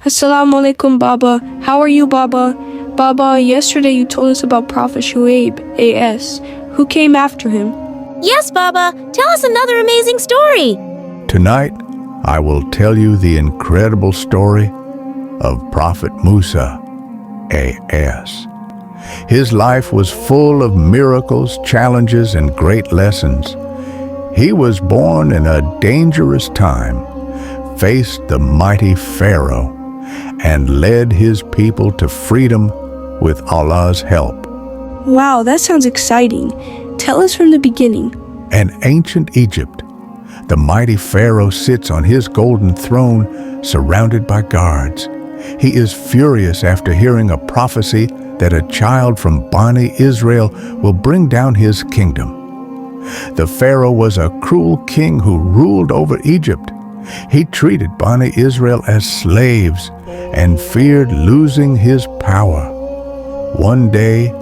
Assalamu alaikum, Baba. How are you, Baba? Baba, yesterday you told us about Prophet Shuaib, A.S., who came after him. Yes, Baba. Tell us another amazing story. Tonight, I will tell you the incredible story of Prophet Musa, A.S. His life was full of miracles, challenges, and great lessons. He was born in a dangerous time, faced the mighty Pharaoh, and led his people to freedom with Allah's help. Wow, that sounds exciting. Tell us from the beginning. In ancient Egypt, the mighty Pharaoh sits on his golden throne, surrounded by guards. He is furious after hearing a prophecy that a child from Bani Israel will bring down his kingdom. The Pharaoh was a cruel king who ruled over Egypt. He treated Bani Israel as slaves and feared losing his power. One day,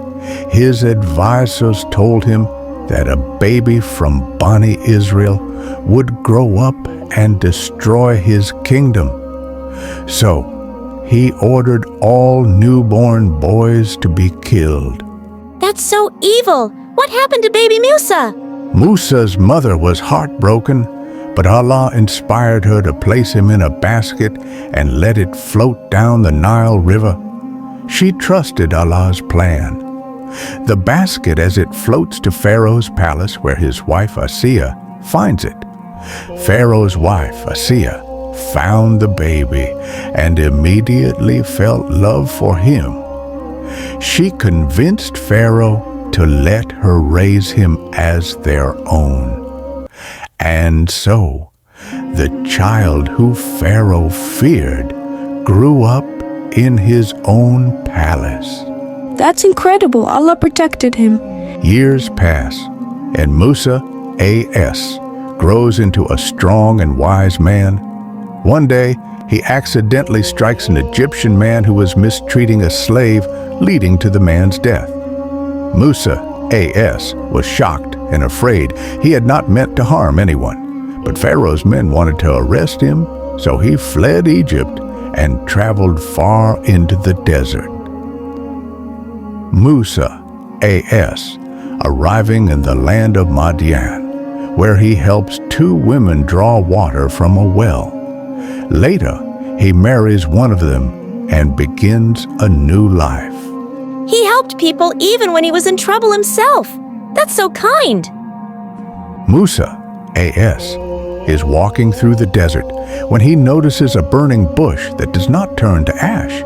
his advisors told him that a baby from Bani Israel would grow up and destroy his kingdom. So, he ordered all newborn boys to be killed. That's so evil. What happened to baby Musa? Musa's mother was heartbroken, but Allah inspired her to place him in a basket and let it float down the Nile River. She trusted Allah's plan. The basket, as it floats to Pharaoh's palace where his wife Asiya finds it. Pharaoh's wife, Asiya, found the baby and immediately felt love for him. She convinced Pharaoh to let her raise him as their own. And so, the child who Pharaoh feared grew up in his own palace. That's incredible. Allah protected him. Years pass, and Musa, A.S., grows into a strong and wise man. One day, he accidentally strikes an Egyptian man who was mistreating a slave, leading to the man's death. Musa, A.S., was shocked and afraid. He had not meant to harm anyone, but Pharaoh's men wanted to arrest him, so he fled Egypt and traveled far into the desert. Musa, A.S., arriving in the land of Madian, where he helps two women draw water from a well. Later, he marries one of them and begins a new life. He helped people even when he was in trouble himself. That's so kind. Musa, A.S., is walking through the desert when he notices a burning bush that does not turn to ash.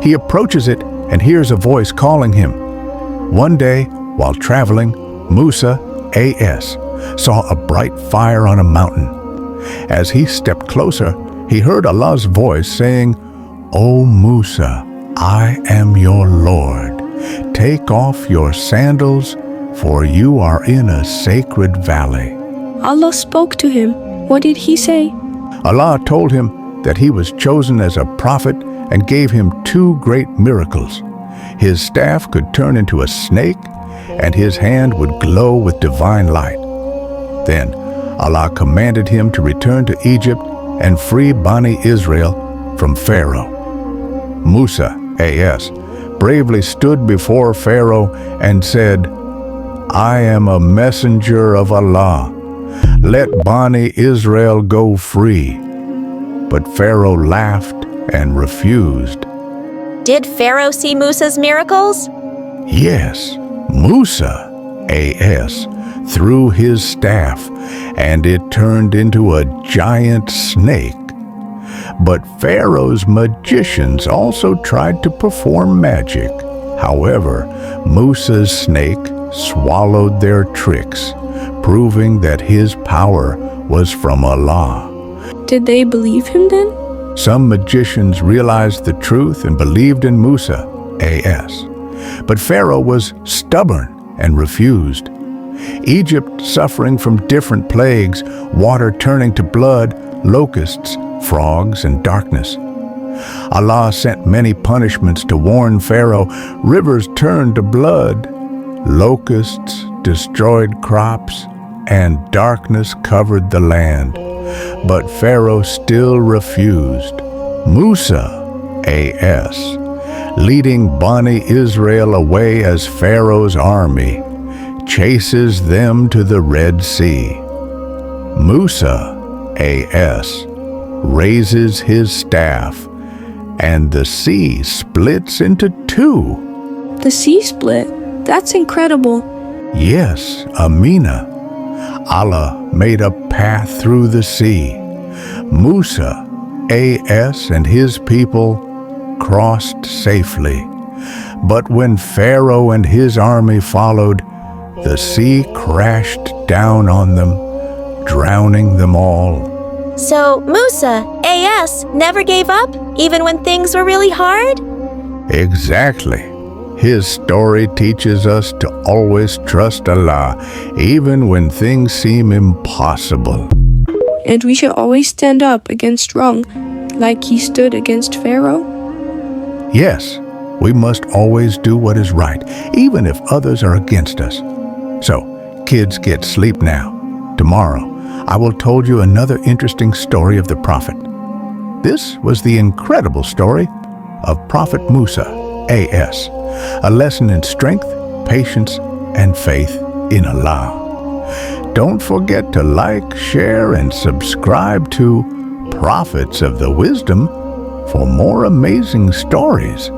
He approaches it and hears a voice calling him. One day, while traveling, Musa, A.S., saw a bright fire on a mountain. As he stepped closer, he heard Allah's voice saying, "O Musa, I am your Lord. Take off your sandals, for you are in a sacred valley." Allah spoke to him. What did he say? Allah told him that he was chosen as a prophet and gave him two great miracles. His staff could turn into a snake, and his hand would glow with divine light. Then Allah commanded him to return to Egypt and free Bani Israel from Pharaoh. Musa, A.S., bravely stood before Pharaoh and said, "I am a messenger of Allah. Let Bani Israel go free." But Pharaoh laughed and refused. Did Pharaoh see Musa's miracles? Yes, Musa, A.S., threw his staff, and it turned into a giant snake. But Pharaoh's magicians also tried to perform magic. However, Musa's snake swallowed their tricks, proving that his power was from Allah. Did they believe him then? Some magicians realized the truth and believed in Musa, A.S. But Pharaoh was stubborn and refused. Egypt suffering from different plagues, water turning to blood, locusts, frogs, and darkness. Allah sent many punishments to warn Pharaoh. Rivers turned to blood, locusts destroyed crops, and darkness covered the land. But Pharaoh still refused. Musa, AS, leading Bani Israel away as Pharaoh's army chases them to the Red Sea. Musa, AS, raises his staff, and the sea splits into two. The sea split. That's incredible. Yes, Amina. Allah made a path through the sea. Musa, AS, and his people crossed safely. But when Pharaoh and his army followed, the sea crashed down on them, drowning them all. So Musa, AS, never gave up, even when things were really hard? Exactly. His story teaches us to always trust Allah, even when things seem impossible. And we should always stand up against wrong, like he stood against Pharaoh? Yes, we must always do what is right, even if others are against us. So, kids, get sleep now. Tomorrow, I will tell you another interesting story of the Prophet. This was the incredible story of Prophet Musa, AS, a lesson in strength, patience, and faith in Allah. Don't forget to like, share, and subscribe to Prophets of the Wisdom for more amazing stories.